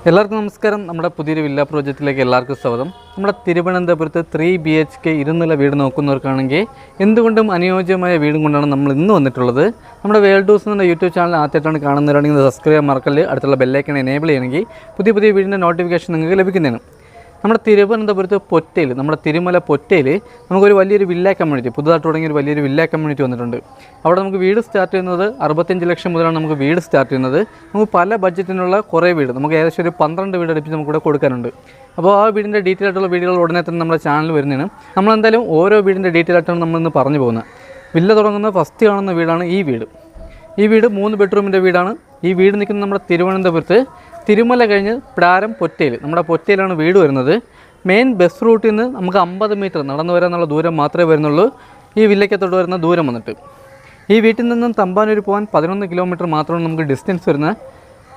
എല്ലാവർക്കും നമസ്കാരം. നമ്മുടെ പുതിയൊരു വില്ല പ്രോജക്റ്റിലേക്ക് എല്ലാവർക്കും സ്വാഗതം. നമ്മുടെ തിരുവനന്തപുരത്ത് 3 BHK ഇരുനില വീട് നോക്കുന്നവർക്കാണെങ്കിൽ എന്തുകൊണ്ടും അനുയോജ്യമായ വീടും കൊണ്ടാണ് നമ്മൾ ഇന്ന് വന്നിട്ടുള്ളത്. നമ്മുടെ വേൾഡ് ഹൗസ് എന്ന യൂട്യൂബ് ചാനൽ ആദ്യമായിട്ടാണ് കാണുന്നവരാണെങ്കിൽ സബ്സ്ക്രൈബ് ചെയ്യാൻ മറക്കല്ല്. അടുത്തുള്ള ബെല്ലൈക്കൺ എനേബിൾ ചെയ്യണമെങ്കിൽ പുതിയ വീടിൻ്റെ നോട്ടിഫിക്കേഷൻ നിങ്ങൾക്ക് ലഭിക്കുന്നതാണ്. നമ്മുടെ തിരുവനന്തപുരത്ത് പൊറ്റയിൽ, നമ്മുടെ തിരുമല പൊറ്റയിൽ നമുക്കൊരു വലിയൊരു വില്ല കമ്മ്യൂണിറ്റി, പുതുതായിട്ട് തുടങ്ങിയൊരു വലിയൊരു വില്ല കമ്മ്യൂണിറ്റി വന്നിട്ടുണ്ട്. അവിടെ നമുക്ക് വീട് സ്റ്റാർട്ട് ചെയ്യുന്നത് 65 ലക്ഷം മുതലാണ് നമുക്ക് വീട് സ്റ്റാർട്ട് ചെയ്യുന്നത്. നമുക്ക് പല ബഡ്ജറ്റിനുള്ള കുറേ വീട്, നമുക്ക് ഏകദേശം ഒരു 12 വീട് അടുപ്പിച്ച് നമുക്കിവിടെ കൊടുക്കാനുണ്ട്. അപ്പോൾ ആ വീടിൻ്റെ ഡീറ്റെയിൽ ആയിട്ടുള്ള വീഡിയോകൾ ഉടനെ തന്നെ നമ്മുടെ ചാനൽ വരുന്നതാണ്. നമ്മളെന്തായാലും ഓരോ വീടിൻ്റെ ഡീറ്റെയിൽ ആയിട്ടാണ് നമ്മളിന്ന് പറഞ്ഞു പോകുന്നത്. വില്ല തുടങ്ങുന്ന ഫസ്റ്റ് കാണുന്ന വീടാണ് ഈ വീട്. ഈ വീട് 3 ബെഡ്റൂമിൻ്റെ വീടാണ്. ഈ വീട് നിൽക്കുന്നത് നമ്മുടെ തിരുവനന്തപുരത്ത് തിരുമല കഴിഞ്ഞ് പ്രാരം പൊറ്റയിൽ, നമ്മുടെ പൊറ്റയിലാണ് വീട് വരുന്നത്. മെയിൻ ബസ് റൂട്ടിൽ നിന്ന് നമുക്ക് 50 മീറ്റർ നടന്നു വരാനുള്ള ദൂരം മാത്രമേ വരുന്നുള്ളൂ. ഈ വില്ലയ്ക്കത്തോട്ട് വരുന്ന ദൂരം വന്നിട്ട് ഈ വീട്ടിൽ നിന്നും തമ്പാനൂർ പോകാൻ 11 കിലോമീറ്റർ മാത്രമാണ് നമുക്ക് ഡിസ്റ്റൻസ് വരുന്നത്.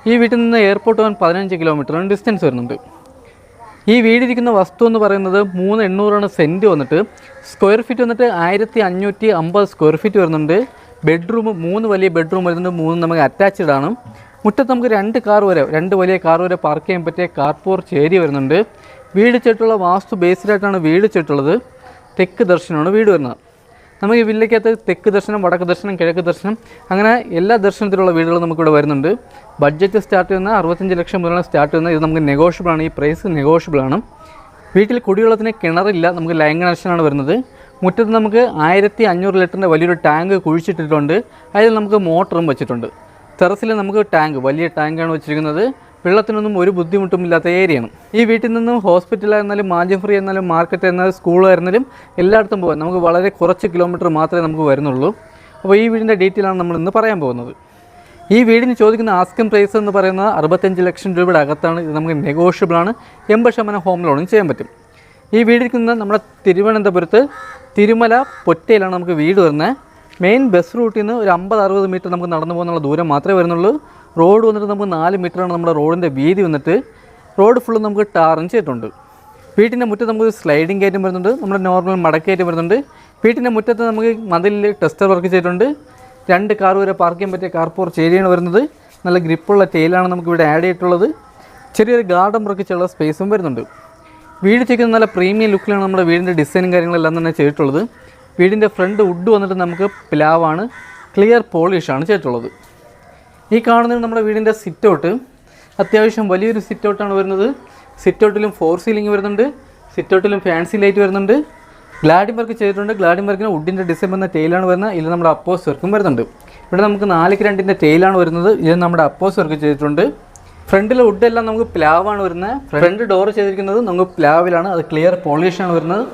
ഈ വീട്ടിൽ നിന്ന് എയർപോർട്ട് പോകാൻ 15 കിലോമീറ്ററാണ് ഡിസ്റ്റൻസ് വരുന്നുണ്ട്. ഈ വീടിരിക്കുന്ന വസ്തു എന്ന് പറയുന്നത് 3,800 സെൻറ്റ് വന്നിട്ട്, സ്ക്വയർ ഫീറ്റ് വന്നിട്ട് 1,550 സ്ക്വയർ ഫീറ്റ് വരുന്നുണ്ട്. ബെഡ്റൂം 3 വലിയ ബെഡ്റൂം വരുന്നുണ്ട്, 3 നമുക്ക് അറ്റാച്ച്ഡ് ആണ്. മുറ്റത്ത് നമുക്ക് 2 വലിയ കാർ വരെ പാർക്ക് ചെയ്യാൻ പറ്റിയ കാർ പോർച്ച് ഏരിയ വരുന്നുണ്ട്. വീട് ചേട്ടുള്ള വാസ്തു ബേസ്ഡായിട്ടാണ് വീട് ചേട്ടുള്ളത്. തെക്ക് ദർശനമാണ് വീട് വരുന്നത്. നമുക്ക് ഈ വില്ലയ്ക്കകത്ത് തെക്ക് ദർശനം, വടക്ക് ദർശനം, കിഴക്ക് ദർശനം, അങ്ങനെ എല്ലാ ദർശനത്തിലുള്ള വീടുകൾ നമുക്കിവിടെ വരുന്നുണ്ട്. ബഡ്ജറ്റ് സ്റ്റാർട്ട് ചെയ്യുന്ന 65 ലക്ഷം മുതലാണ് സ്റ്റാർട്ട് ചെയ്യുന്നത്. ഇത് നമുക്ക് നെഗോഷ്യബിളാണ്, ഈ പ്രൈസ് നെഗോഷ്യബിളാണ്. വീട്ടിൽ കുടിവെള്ളത്തിന് കിണറില്ല, നമുക്ക് ലൈൻ കണക്ഷനാണ് വരുന്നത്. മുറ്റത്ത് നമുക്ക് 1,500 ലിറ്ററിൻ്റെ വലിയൊരു ടാങ്ക് കുഴിച്ചിട്ടിട്ടുണ്ട്. അതിൽ നമുക്ക് മോട്ടറും വെച്ചിട്ടുണ്ട്. ടെറസിൽ നമുക്ക് ടാങ്ക്, വലിയ ടാങ്കാണ് വെച്ചിരിക്കുന്നത്. വെള്ളത്തിനൊന്നും ഒരു ബുദ്ധിമുട്ടുമില്ലാത്ത ഏരിയയാണ്. ഈ വീട്ടിൽ നിന്നും ഹോസ്പിറ്റലായിരുന്നാലും, മാർജിൻ ഫ്രീ ആയിരുന്നാലും, മാർക്കറ്റ് ആയിരുന്നാലും, സ്കൂളായിരുന്നാലും എല്ലായിടത്തും പോകാൻ നമുക്ക് വളരെ കുറച്ച് കിലോമീറ്റർ മാത്രമേ നമുക്ക് വരുന്നുള്ളൂ. അപ്പോൾ ഈ വീടിൻ്റെ ഡീറ്റെയിലാണ് നമ്മൾ ഇന്ന് പറയാൻ പോകുന്നത്. ഈ വീടിന് ചോദിക്കുന്ന ആസ്കിംഗ് പ്രൈസ് എന്ന് പറയുന്നത് 65 ലക്ഷം രൂപയുടെ അകത്താണ്. ഇത് നമുക്ക് നെഗോഷ്യബിളാണ്. 80% ഹോം ലോണും ചെയ്യാൻ പറ്റും. ഈ വീടിരിക്കുന്നത് നമ്മുടെ തിരുവനന്തപുരത്ത് തിരുമല പൊറ്റയിലാണ് നമുക്ക് വീട് വരുന്നത്. മെയിൻ ബസ് റൂട്ടിൽ നിന്ന് ഒരു 50-60 മീറ്റർ നമുക്ക് നടന്നു പോകുന്നുള്ള ദൂരം മാത്രമേ വരുന്നുള്ളൂ. റോഡ് വന്നിട്ട് നമുക്ക് 4 മീറ്ററാണ് നമ്മുടെ റോഡിൻ്റെ വീതി വന്നിട്ട്. റോഡ് ഫുള്ള് നമുക്ക് ടാറും ചെയ്തിട്ടുണ്ട്. വീട്ടിൻ്റെ മുറ്റത്ത് നമുക്ക് സ്ലൈഡിങ് കയറ്റം വരുന്നുണ്ട്, നമ്മുടെ നോർമൽ മടക്കയറ്റം വരുന്നുണ്ട്. വീട്ടിൻ്റെ മുറ്റത്ത് നമുക്ക് മതിലിൽ ടെസ്റ്റർ വർക്ക് ചെയ്തിട്ടുണ്ട്. 2 കാർ വരെ പാർക്ക് ചെയ്യാൻ പറ്റിയ കാർ പോർച്ച് ഏരിയയാണ് വരുന്നത്. നല്ല ഗ്രിപ്പുള്ള ടൈലാണ് നമുക്ക് ഇവിടെ ആഡ് ചെയ്തിട്ടുള്ളത്. ചെറിയൊരു ഗാർഡൻ വർക്ക് ചെയ്യുന്ന സ്പേസും വരുന്നുണ്ട്. വീട് ചെയ്യുന്ന നല്ല പ്രീമിയം ലുക്കിലാണ് നമ്മുടെ വീടിൻ്റെ ഡിസൈനും കാര്യങ്ങളെല്ലാം തന്നെ ചെയ്തിട്ടുള്ളത്. വീടിൻ്റെ ഫ്രണ്ട് വുഡ് വന്നിട്ട് നമുക്ക് പ്ലാവാണ്, ക്ലിയർ പോളിഷാണ് ചെയ്തിട്ടുള്ളത്. ഈ കാണുന്നത് നമ്മുടെ വീടിൻ്റെ സിറ്റ് ഔട്ട്. അത്യാവശ്യം വലിയൊരു സിറ്റ് ഔട്ടാണ് വരുന്നത്. സിറ്റ് ഔട്ടിലും 4 സീലിംഗ് വരുന്നുണ്ട്. സിറ്റ് ഔട്ടിലും ഫാൻസി ലൈറ്റ് വരുന്നുണ്ട്. ഗ്ലാഡിംഗ് വർക്ക് ചെയ്തിട്ടുണ്ട്. ഗ്ലാഡിംഗ് വർക്കിന് വുഡിൻ്റെ ഡിസൈൻ വന്ന ടൈലാണ് വരുന്നത്. ഇതിൽ നമ്മുടെ അപ്പോസ് വർക്കും വരുന്നുണ്ട്. ഇവിടെ നമുക്ക് 4x2 ടൈലാണ് വരുന്നത്. ഇത് നമ്മുടെ അപ്പോസ് വർക്ക് ചെയ്തിട്ടുണ്ട്. ഫ്രണ്ടിലെ വുഡെല്ലാം നമുക്ക് പ്ലാവാണ് വരുന്നത്. ഫ്രണ്ട് ഡോർ ചെയ്തിരിക്കുന്നത് നമുക്ക് പ്ലാവിലാണ്, അത് ക്ലിയർ പോളിഷാണ് വരുന്നത്.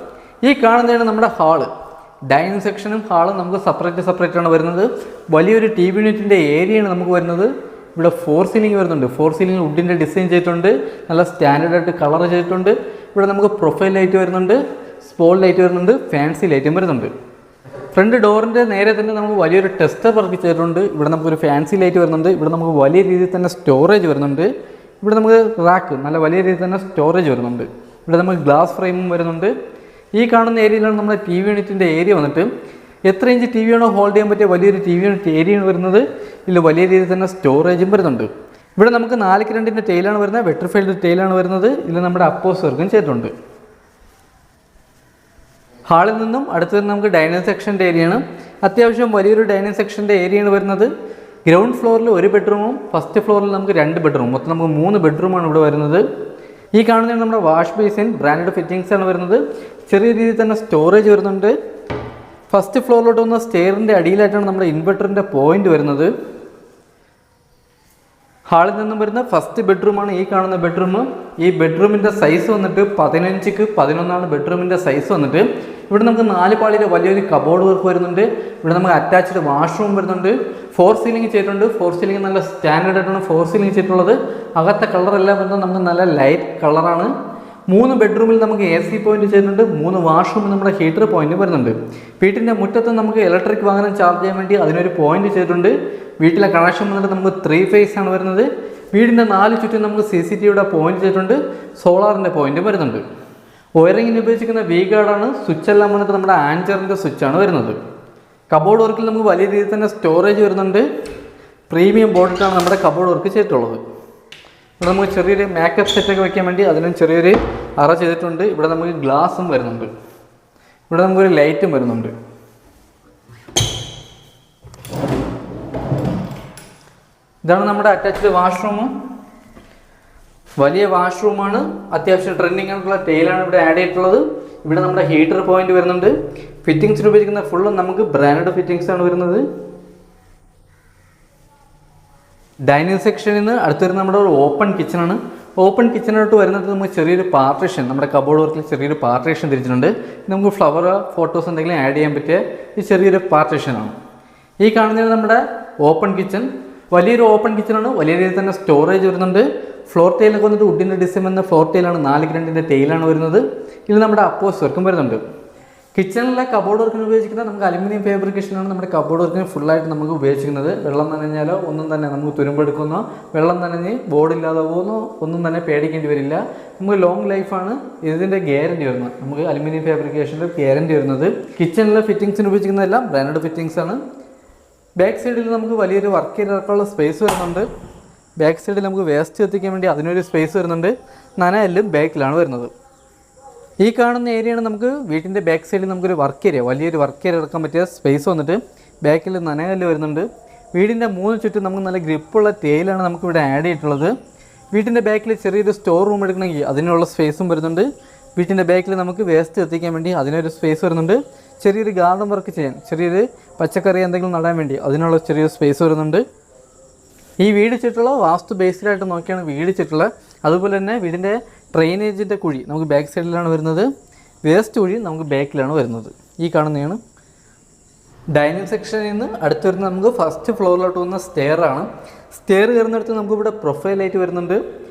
ഈ കാണുന്നതാണ് നമ്മുടെ ഹാള്. ഡൈനിങ് സെക്ഷനും ഹാളും നമുക്ക് സെപ്പറേറ്റ് ആണ് വരുന്നത്. വലിയൊരു TV യൂണിറ്റിൻ്റെ ഏരിയയാണ് നമുക്ക് വരുന്നത്. ഇവിടെ 4 സീലിംഗ് വരുന്നുണ്ട്. 4 സീലിംഗ് വുഡിൻ്റെ ഡിസൈൻ ചെയ്തിട്ടുണ്ട്. നല്ല സ്റ്റാൻഡേർഡായിട്ട് കളർ ചെയ്തിട്ടുണ്ട്. ഇവിടെ നമുക്ക് പ്രൊഫൈൽ ലൈറ്റ് വരുന്നുണ്ട്, സ്പോൾ ലൈറ്റ് വരുന്നുണ്ട്, ഫാൻസി ലൈറ്റും വരുന്നുണ്ട്. ഫ്രണ്ട് ഡോറിൻ്റെ നേരെ തന്നെ നമുക്ക് വലിയൊരു ടെസ്റ്റർ വർക്ക് ചെയ്തിട്ടുണ്ട്. ഇവിടെ നമുക്കൊരു ഫാൻസി ലൈറ്റ് വരുന്നുണ്ട്. ഇവിടെ നമുക്ക് വലിയ രീതിയിൽ തന്നെ സ്റ്റോറേജ് വരുന്നുണ്ട്. ഇവിടെ നമുക്ക് റാക്ക്, നല്ല വലിയ രീതിയിൽ തന്നെ സ്റ്റോറേജ് വരുന്നുണ്ട്. ഇവിടെ നമുക്ക് ഗ്ലാസ് ഫ്രെയിമും വരുന്നുണ്ട്. ഈ കാണുന്ന ഏരിയയിലാണ് നമ്മുടെ TV യൂണിറ്റിൻ്റെ ഏരിയ വന്നിട്ട്. എത്ര ഇഞ്ച് TV ആണോ ഹോൾഡ് ചെയ്യാൻ പറ്റിയ വലിയൊരു TV യൂണിറ്റ് ഏരിയയാണ് വരുന്നത്. ഇതിൽ വലിയ രീതിയിൽ തന്നെ സ്റ്റോറേജും വരുന്നുണ്ട്. ഇവിടെ നമുക്ക് 4x2 ടൈലാണ് വരുന്നത്, വെട്രിഫൈഡ് ടൈലാണ് വരുന്നത്. ഇതിൽ നമ്മുടെ അപ്പോസ് വർക്കും ചെയ്തിട്ടുണ്ട്. ഹാളിൽ നിന്നും അടുത്ത് നമുക്ക് ഡൈനിങ് സെക്ഷൻ്റെ ഏരിയയാണ്. അത്യാവശ്യം വലിയൊരു ഡൈനിങ് സെക്ഷൻ്റെ ഏരിയയാണ് വരുന്നത്. ഗ്രൗണ്ട് ഫ്ലോറിൽ 1 ബെഡ്റൂമും ഫസ്റ്റ് ഫ്ലോറിൽ നമുക്ക് 2 ബെഡ്റൂമും, മൊത്തം നമുക്ക് 3 ബെഡ്റൂമാണ് ഇവിടെ വരുന്നത്. ഈ കാണുന്നതാണ് നമ്മുടെ വാഷ് ബേസിൻ, ബ്രാൻഡഡ് ഫിറ്റിങ്സ് ആണ് വരുന്നത്. ചെറിയ രീതിയിൽ തന്നെ സ്റ്റോറേജ് വരുന്നുണ്ട്. ഫസ്റ്റ് ഫ്ലോറിലോട്ട് വന്ന സ്റ്റെയറിൻ്റെ അടിയിലായിട്ടാണ് നമ്മുടെ ഇൻവെർട്ടറിൻ്റെ പോയിന്റ് വരുന്നത്. ഹാളിൽ നിന്നും വരുന്ന ഫസ്റ്റ് ബെഡ്റൂമാണ് ഈ കാണുന്ന ബെഡ്റൂം. ഈ ബെഡ്റൂമിൻ്റെ സൈസ് വന്നിട്ട് 15x11 ബെഡ്റൂമിൻ്റെ സൈസ് വന്നിട്ട്. ഇവിടെ നമുക്ക് 4 പാളിയുടെ വലിയൊരു കബോർഡ് വർക്ക് വരുന്നുണ്ട്. ഇവിടെ നമുക്ക് അറ്റാച്ച്ഡ് വാഷ്റൂം വരുന്നുണ്ട്. 4 സീലിംഗ് ചെയ്തിട്ടുണ്ട്. 4 സീലിംഗ് നല്ല സ്റ്റാൻഡേർഡ് ആയിട്ടാണ് 4 സീലിംഗ് ചെയ്തിട്ടുള്ളത്. അകത്തെ കളറെല്ലാം വരുന്നത് നമുക്ക് നല്ല ലൈറ്റ് കളറാണ്. 3 ബെഡ്റൂമിൽ നമുക്ക് AC പോയിന്റ് ചെയ്തിട്ടുണ്ട്. 3 വാഷ്റൂമിൽ നമ്മുടെ ഹീറ്റർ പോയിന്റ് വരുന്നുണ്ട്. വീട്ടിൻ്റെ മുറ്റത്ത് നമുക്ക് ഇലക്ട്രിക് വാഹനം ചാർജ് ചെയ്യാൻ വേണ്ടി അതിനൊരു പോയിന്റ് ചെയ്തിട്ടുണ്ട്. വീട്ടിലെ കണക്ഷൻ വന്നിട്ട് നമുക്ക് 3 ഫേസ് ആണ് വരുന്നത്. വീടിൻ്റെ 4 ചുറ്റും നമുക്ക് CCTVയുടെ പോയിന്റ് ചെയ്തിട്ടുണ്ട്. സോളാറിൻ്റെ പോയിന്റ് വരുന്നുണ്ട്. വയറിങ്ങിന് ഉപയോഗിച്ചിരിക്കുന്ന V ഗാർഡാണ്. സ്വിച്ച് എല്ലാം വന്നിട്ട് നമ്മുടെ ആൻജറിൻ്റെ സ്വിച്ചാണ് വരുന്നത്. കബോർഡ് വർക്കിൽ നമുക്ക് വലിയ രീതിയിൽ തന്നെ സ്റ്റോറേജ് വരുന്നുണ്ട്. പ്രീമിയം ബോർഡിലാണ് നമ്മുടെ കബോർഡ് വർക്ക് ചെയ്തിട്ടുള്ളത്. ഇവിടെ നമുക്ക് ചെറിയൊരു മേക്കപ്പ് സെറ്റൊക്കെ വെക്കാൻ വേണ്ടി അതിനും ചെറിയൊരു അറ ചെയ്തിട്ടുണ്ട്. ഇവിടെ നമുക്ക് ഗ്ലാസും വരുന്നുണ്ട്. ഇവിടെ നമുക്കൊരു ലൈറ്റും വരുന്നുണ്ട്. ഇതാണ് നമ്മുടെ അറ്റാച്ച്ഡ് വാഷ്റൂം. വലിയ വാഷ്റൂമാണ്. അത്യാവശ്യം ട്രെൻഡിങ് ആയിട്ടുള്ള ടൈലാണ് ഇവിടെ ആഡ് ചെയ്തിട്ടുള്ളത്. ഇവിടെ നമ്മുടെ ഹീറ്റർ പോയിന്റ് വരുന്നുണ്ട്. ഫിറ്റിംഗ്സിന് ഉപയോഗിക്കുന്ന ഫുള്ളും നമുക്ക് ബ്രാൻഡഡ് ഫിറ്റിംഗ്സ് ആണ് വരുന്നത്. ഡൈനിങ് സെക്ഷനിൽ നിന്ന് അടുത്ത് വരുന്ന നമ്മുടെ ഒരു ഓപ്പൺ കിച്ചണാണ്. ഓപ്പൺ കിച്ചണിലോട്ട് വരുന്നത് നമുക്ക് ചെറിയൊരു പാർട്ടീഷൻ, നമ്മുടെ കബോർഡ് വർക്കിൽ ചെറിയൊരു പാർട്ടീഷൻ തിരിച്ചിട്ടുണ്ട്. നമുക്ക് ഫ്ലവർ ഫോട്ടോസ് എന്തെങ്കിലും ആഡ് ചെയ്യാൻ പറ്റിയ ഈ ചെറിയൊരു പാർട്ടീഷനാണ്. ഈ കാണുന്നത് നമ്മുടെ ഓപ്പൺ കിച്ചൺ. വലിയൊരു ഓപ്പൺ കിച്ചണാണ്. വലിയ രീതിയിൽ തന്നെ സ്റ്റോറേജ് വരുന്നുണ്ട്. ഫ്ലോർ ടൈലൊക്കെ വന്നിട്ട് വുഡിൻ്റെ ഡിസൈൻ എന്ന ഫ്ലോർ ടൈലാണ്. 4 ഗ്രണ്ടിൻ്റെ ടൈലാണ് വരുന്നത്. ഇതിൽ നമ്മുടെ അപ്പോസ് വർക്കും വരുന്നുണ്ട്. കിച്ചണിലെ കബോർഡ് വർക്കിന് ഉപയോഗിക്കുന്നത് നമുക്ക് അലുമിനിയം ഫാബ്രിക്കേഷനാണ് നമ്മുടെ കബോർഡ് വർക്കിന് ഫുള്ളായിട്ട് നമുക്ക് ഉപയോഗിക്കുന്നത്. വെള്ളം നനഞ്ഞാലോ ഒന്നും തന്നെ നമുക്ക് തുരുമ്പെടുക്കുന്നോ വെള്ളം നനഞ്ഞ് ബോർഡില്ലാതെ പോകുന്നോ ഒന്നും തന്നെ പേടിക്കേണ്ടി വരില്ല. നമുക്ക് ലോങ് ലൈഫാണ് ഇതിൻ്റെ ഗ്യാരണ്ടി വരുന്നത്. നമുക്ക് അലുമിനിയം ഫാബ്രിക്കേഷൻ്റെ ഗ്യാരണ്ടി വരുന്നത്. കിച്ചണിലെ ഫിറ്റിംഗ്സിന് ഉപയോഗിക്കുന്നതെല്ലാം ബ്രാൻഡഡ് ഫിറ്റിംഗ്സ് ആണ്. ബാക്ക് സൈഡിൽ നമുക്ക് വലിയൊരു വർക്ക് ചെയ്തിട്ടുള്ള സ്പേസ് വരുന്നുണ്ട്. ബാക്ക് സൈഡിൽ നമുക്ക് വേസ്റ്റ് എത്തിക്കാൻ വേണ്ടി അതിനൊരു സ്പേസ് വരുന്നുണ്ട്. നനയെല്ലാം ബാക്കിലാണ് വരുന്നത്. ഈ കാണുന്ന ഏരിയയാണ് നമുക്ക് വീട്ടിൻ്റെ ബാക്ക് സൈഡിൽ നമുക്കൊരു വർക്ക് ഏരിയ, വലിയൊരു വർക്ക് ഏരിയ ഇറക്കാൻ പറ്റിയ സ്പേസ് വന്നിട്ട് ബാക്കിൽ നനകല്ല് വരുന്നുണ്ട്. വീടിൻ്റെ 3 ചുറ്റും നമുക്ക് നല്ല ഗ്രിപ്പുള്ള ടൈലാണ് നമുക്കിവിടെ ആഡ് ചെയ്തിട്ടുള്ളത്. വീട്ടിൻ്റെ ബാക്കിൽ ചെറിയൊരു സ്റ്റോർ റൂം എടുക്കണമെങ്കിൽ അതിനുള്ള സ്പേസും വരുന്നുണ്ട്. വീട്ടിൻ്റെ ബാക്കിൽ നമുക്ക് വേസ്റ്റ് എത്തിക്കാൻ വേണ്ടി അതിനൊരു സ്പേസ് വരുന്നുണ്ട്. ചെറിയൊരു ഗാർഡൻ വർക്ക് ചെയ്യാൻ, ചെറിയൊരു പച്ചക്കറി എന്തെങ്കിലും നടാൻ വേണ്ടി അതിനുള്ള ചെറിയൊരു സ്പേസ് വരുന്നുണ്ട്. ഈ വീട് ചുറ്റുള്ള വാസ്തു ബേസ്ഡായിട്ട് നോക്കിയാണ് വീട് ചുറ്റുള്ള. അതുപോലെ തന്നെ വീടിൻ്റെ ഡ്രെയിനേജിൻ്റെ കുഴി നമുക്ക് ബാക്ക് സൈഡിലാണ് വരുന്നത്. വേസ്റ്റ് കുഴി നമുക്ക് ബാക്കിലാണ് വരുന്നത്. ഈ കാണുന്നതാണ് ഡൈനിങ് സെക്ഷനിൽ നിന്ന് അടുത്ത് വരുന്ന നമുക്ക് ഫസ്റ്റ് ഫ്ലോറിലോട്ട് വന്ന സ്റ്റെയറാണ്. സ്റ്റെയർ കയറുന്നിടത്ത് നമുക്കിവിടെ പ്രൊഫൈലായിട്ട് വരുന്നുണ്ട്.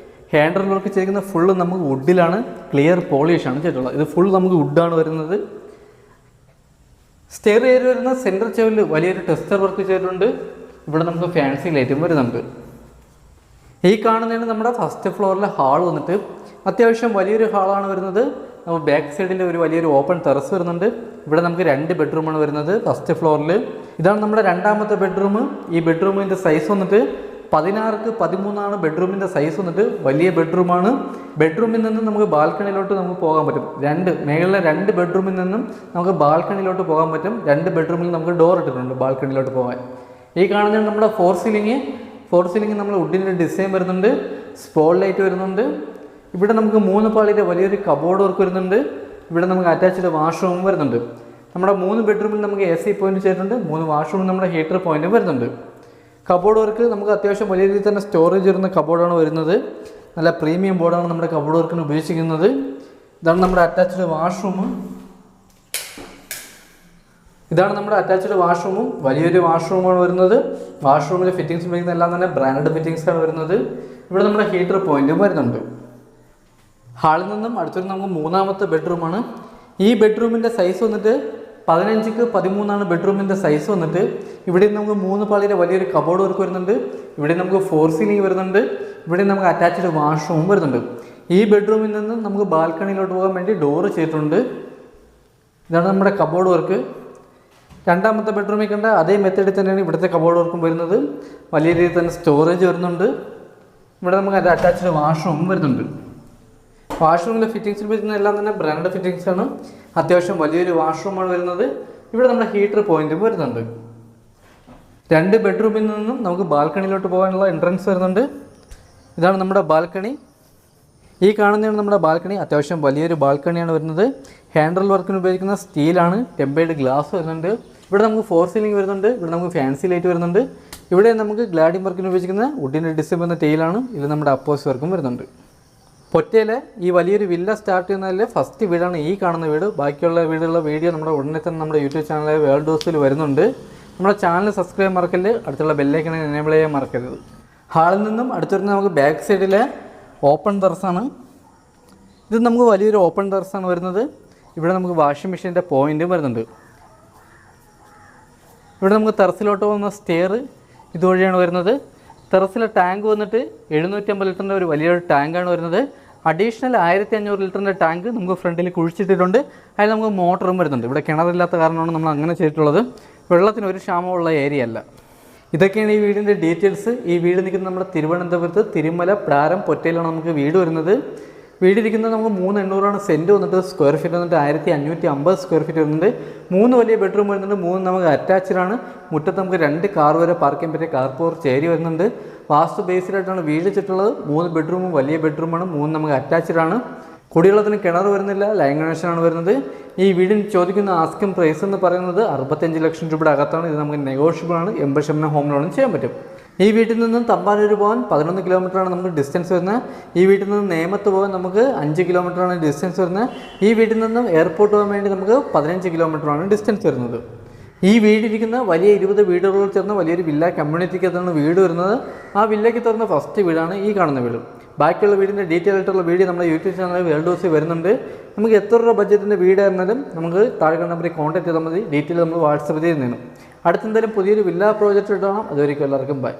ഹാൻഡിൽ വർക്ക് ചെയ്തിരിക്കുന്ന ഫുള്ള് നമുക്ക് വുഡിലാണ്. ക്ലിയർ പോളിഷാണ് ചെയ്തിട്ടുള്ളത്. ഇത് ഫുൾ നമുക്ക് വുഡാണ് വരുന്നത്. സ്റ്റെയർ കയറി വരുന്ന സെൻറ്റർ ചെവിൽ വലിയൊരു ടെസ്റ്റർ വർക്ക് ചെയ്തിട്ടുണ്ട്. ഇവിടെ നമുക്ക് ഫാൻസി ലൈറ്റും വരുന്നുണ്ട്. ഈ കാണുന്നതാണ് നമ്മുടെ ഫസ്റ്റ് ഫ്ലോറിലെ ഹാൾ വന്നിട്ട് അത്യാവശ്യം വലിയൊരു ഹാളാണ് വരുന്നത്. നമുക്ക് ബാക്ക് സൈഡിൽ ഒരു വലിയൊരു ഓപ്പൺ ടെറസ് വരുന്നുണ്ട്. ഇവിടെ നമുക്ക് 2 ബെഡ്റൂമാണ് വരുന്നത് ഫസ്റ്റ് ഫ്ലോറിൽ. ഇതാണ് നമ്മുടെ രണ്ടാമത്തെ ബെഡ്റൂം. ഈ ബെഡ്റൂമിൻ്റെ സൈസ് വന്നിട്ട് 16ക്ക് 13 ബെഡ്റൂമിൻ്റെ സൈസ് വന്നിട്ട് വലിയ ബെഡ്റൂമാണ്. ബെഡ്റൂമിൽ നിന്നും നമുക്ക് ബാൽക്കണിയിലോട്ട് നമുക്ക് പോകാൻ പറ്റും. മേളിലെ 2 ബെഡ്റൂമിൽ നിന്നും നമുക്ക് ബാൽക്കണിയിലോട്ട് പോകാൻ പറ്റും. 2 ബെഡ്റൂമിൽ നമുക്ക് ഡോർ ഇട്ടിട്ടുണ്ട് ബാൽക്കണിയിലോട്ട് പോകാൻ. ഈ കാണുന്നത് നമ്മുടെ ഫോർ സീലിംഗ് നമ്മൾ വുഡിൻ്റെ ഡിസൈൻ വരുന്നുണ്ട്. സ്പോൾ ലൈറ്റ് വരുന്നുണ്ട്. ഇവിടെ നമുക്ക് 3 പാളിയുടെ വലിയൊരു കബോർഡ് വർക്ക് വരുന്നുണ്ട്. ഇവിടെ നമുക്ക് അറ്റാച്ച്ഡ് വാഷ്റൂം വരുന്നുണ്ട്. നമ്മുടെ 3 ബെഡ്റൂമിൽ നമുക്ക് AC പോയിന്റ് ചെയ്തിട്ടുണ്ട്. 3 വാഷ്റൂമിൽ നമ്മുടെ ഹീറ്റർ പോയിന്റും വരുന്നുണ്ട്. കബോർഡ് വർക്ക് നമുക്ക് അത്യാവശ്യം വലിയ രീതിയിൽ തന്നെ സ്റ്റോറേജ് വരുന്ന കബോർഡാണ് വരുന്നത്. നല്ല പ്രീമിയം ബോർഡാണ് നമ്മുടെ കബോർഡ് വർക്കിന് ഉപയോഗിച്ചിരിക്കുന്നത്. ഇതാണ് നമ്മുടെ അറ്റാച്ച്ഡ് വാഷ്റൂമും. വലിയൊരു വാഷ്റൂമാണ് വരുന്നത്. വാഷ്റൂമിൽ ഫിറ്റിംഗ്സ് ഉപയോഗിക്കുന്ന എല്ലാം തന്നെ ബ്രാൻഡഡ് ഫിറ്റിംഗ്സാണ് വരുന്നത്. ഇവിടെ നമ്മുടെ ഹീറ്റർ പോയിന്റും വരുന്നുണ്ട്. ഹാളിൽ നിന്നും അടുത്തൊരു നമുക്ക് 3ാമത്തെ ബെഡ്റൂമാണ്. ഈ ബെഡ്റൂമിൻ്റെ സൈസ് വന്നിട്ട് 15ക്ക് 13 ബെഡ്റൂമിൻ്റെ സൈസ് വന്നിട്ട്. ഇവിടെ നമുക്ക് 3 പാളിയുടെ വലിയൊരു കബോർഡ് വർക്ക് വരുന്നുണ്ട്. ഇവിടെ നമുക്ക് ഫോർ സീലിംഗ് വരുന്നുണ്ട്. ഇവിടെ നമുക്ക് അറ്റാച്ച്ഡ് വാഷ്റൂം വരുന്നുണ്ട്. ഈ ബെഡ്റൂമിൽ നിന്ന് നമുക്ക് ബാൽക്കണിയിലോട്ട് പോകാൻ വേണ്ടി ഡോറ് ചെയ്തിട്ടുണ്ട്. ഇതാണ് നമ്മുടെ കബോർഡ് വർക്ക്. രണ്ടാമത്തെ ബെഡ്റൂമിൽ കണ്ട അതേ മെത്തേഡിൽ തന്നെയാണ് ഇവിടുത്തെ കബോർഡ് വർക്കും വരുന്നത്. വലിയ രീതിയിൽ തന്നെ സ്റ്റോറേജ് വരുന്നുണ്ട്. ഇവിടെ നമുക്ക് അത് അറ്റാച്ച്ഡ് വാഷ്റൂം വരുന്നുണ്ട്. വാഷ്റൂമിലെ ഫിറ്റിംഗ്സിൽ വരുന്ന എല്ലാം തന്നെ ബ്രാൻഡ് ഫിറ്റിംഗ്സാണ്. അത്യാവശ്യം വലിയൊരു വാഷ്റൂമാണ് വരുന്നത്. ഇവിടെ നമ്മുടെ ഹീറ്റർ പോയിന്റും വരുന്നുണ്ട്. 2 ബെഡ്റൂമിൽ നിന്നും നമുക്ക് ബാൽക്കണിയിലോട്ട് പോകാനുള്ള എൻട്രൻസ് വരുന്നുണ്ട്. ഇതാണ് നമ്മുടെ ബാൽക്കണി. ഈ കാണുന്നതാണ് നമ്മുടെ ബാൽക്കണി. അത്യാവശ്യം വലിയൊരു ബാൽക്കണിയാണ് വരുന്നത്. ഹാൻഡിൽ വർക്കിന് ഉപയോഗിക്കുന്ന സ്റ്റീലാണ്. ടെമ്പേർഡ് ഗ്ലാസ് വരുന്നുണ്ട്. ഇവിടെ നമുക്ക് ഫോർ സീലിംഗ് വരുന്നുണ്ട്. ഇവിടെ നമുക്ക് ഫാൻസി ലൈറ്റ് വരുന്നുണ്ട്. ഇവിടെ നമുക്ക് ഗ്ലാഡിംഗ് വർക്കിന് ഉപയോഗിക്കുന്ന വുഡിൻ്റെ ഡിസൈൻ എന്ന ടൈലാണ്. ഇത് നമ്മുടെ അപ്പോസ് വർക്കും വരുന്നുണ്ട്. പൊറ്റയിലെ ഈ വലിയൊരു വില്ല സ്റ്റാർട്ട് ചെയ്യുന്നതിലെ ഫസ്റ്റ് വീടാണ് ഈ കാണുന്ന വീട്. ബാക്കിയുള്ള വീടുകളുടെ വീഡിയോ നമ്മുടെ ഉടനെ തന്നെ നമ്മുടെ യൂട്യൂബ് ചാനലായ വേൾഡ് ഹൗസിൽ വരുന്നുണ്ട്. നമ്മുടെ ചാനൽ സബ്സ്ക്രൈബ് മറക്കല്ല്. അടുത്തുള്ള ബെല്ലൈക്കൺ എനേബിൾ ചെയ്യാൻ മറക്കരുത്. ഹാളിൽ നിന്നും അടുത്തുവരുന്ന നമുക്ക് ബാക്ക് സൈഡിലെ ഓപ്പൺ ടെറസാണ്. ഇത് നമുക്ക് വലിയൊരു ഓപ്പൺ ടെറസാണ് വരുന്നത്. ഇവിടെ നമുക്ക് വാഷിംഗ് മെഷീൻ്റെ പോയിൻറ്റും വരുന്നുണ്ട്. ഇവിടെ നമുക്ക് ടെറസിലോട്ട് പോകുന്ന സ്റ്റെയർ ഇതുവഴിയാണ് വരുന്നത്. ടെറസിലെ ടാങ്ക് വന്നിട്ട് 750 ലിറ്ററിൻ്റെ ഒരു വലിയൊരു ടാങ്കാണ് വരുന്നത്. അഡീഷണൽ 1500 ലിറ്ററിൻ്റെ ടാങ്ക് നമുക്ക് ഫ്രണ്ടിൽ കുഴിച്ചിട്ടിട്ടുണ്ട്. അതിൽ നമുക്ക് മോട്ടറും വരുന്നുണ്ട്. ഇവിടെ കിണറില്ലാത്ത കാരണമാണ് നമ്മൾ അങ്ങനെ ചെയ്തിട്ടുള്ളത്. വെള്ളത്തിന് ഒരു ക്ഷാമമുള്ള ഏരിയ അല്ല. ഇതൊക്കെയാണ് ഈ വീടിൻ്റെ ഡീറ്റെയിൽസ്. ഈ വീട് നിൽക്കുന്നത് നമ്മുടെ തിരുവനന്തപുരത്ത് തിരുമല പ്രാരം പൊറ്റയിലാണ് നമുക്ക് വീട് വരുന്നത്. വീടിരിക്കുന്നത് നമുക്ക് 3,800 സെൻറ്റ് വന്നിട്ട് സ്ക്വയർ ഫീറ്റ് വന്നിട്ട് 1,550 സ്ക്വയർ ഫീറ്റ് വരുന്നുണ്ട്. 3 വലിയ ബെഡ്റൂം വരുന്നുണ്ട്, 3 നമുക്ക് അറ്റാച്ച്ഡാണ്. മുറ്റത്ത് നമുക്ക് 2 കാർ വരെ പാർക്ക് ചെയ്യാൻ പറ്റിയ കാർ പോർച്ച് ഏരിയ വരുന്നുണ്ട്. വാസ്തു ബേസ്ഡായിട്ടാണ് വീട് വെച്ചിട്ടുള്ളത്. 3 ബെഡ്റൂമും വലിയ ബെഡ്റൂമാണ്, 3 നമുക്ക് അറ്റാച്ച്ഡാണ്. കുടിവെള്ളത്തിന് കിണർ വരുന്നില്ല, ലൈൻ കണക്ഷനാണ് വരുന്നത്. ഈ വീടിന് ചോദിക്കുന്ന ആസ്കിംഗ് പ്രൈസ് എന്ന് പറയുന്നത് 65 ലക്ഷം രൂപയുടെ അകത്താണ്. ഇത് നമുക്ക് നെഗോഷ്യബിൾ ആണ്, 80% ഹോം ലോണും ചെയ്യാൻ പറ്റും. ഈ വീട്ടിൽ നിന്നും തമ്പാനൂർ പോകാൻ 11 കിലോമീറ്ററാണ് നമുക്ക് ഡിസ്റ്റൻസ് വരുന്നത്. ഈ വീട്ടിൽ നിന്ന് നേമത്ത് പോകാൻ നമുക്ക് 5 കിലോമീറ്ററാണ് ഡിസ്റ്റൻസ് വരുന്നത്. ഈ വീട്ടിൽ നിന്നും എയർപോർട്ട് പോകാൻ വേണ്ടി നമുക്ക് 15 കിലോമീറ്ററാണ് ഡിസ്റ്റൻസ് വരുന്നത്. ഈ വീടിരിക്കുന്ന വലിയ 20 വീടുകൾ ചേർന്ന വലിയൊരു വില്ല കമ്മ്യൂണിറ്റിക്കകത്താണ് വീട് വരുന്നത്. ആ വില്ലയ്ക്ക് തുറന്ന ഫസ്റ്റ് വീടാണ് ഈ കാണുന്ന വീട്. ബാക്കിയുള്ള വീടിൻ്റെ ഡീറ്റെയിൽ ആയിട്ടുള്ള വീഡിയോ നമ്മുടെ യൂട്യൂബ് ചാനലിൽ വേൾഡ് ഹൗസിൽ വരുന്നുണ്ട്. നമുക്ക് എത്ര രൂപ ബഡ്ജറ്റിൻ്റെ വീടായിരുന്നാലും നമുക്ക് താഴെ നമ്പറിൽ കോൺടാക്ട് ചെയ്താൽ മതി. ഡീറ്റെയിൽ നമ്മൾ വാട്സപ്പ് ചെയ്ത് തരും. അടുത്തെന്തായാലും പുതിയൊരു വില്ല പ്രോജക്റ്റ് ഇടണം. അതുവരെയ്ക്കും എല്ലാവർക്കും ബൈ.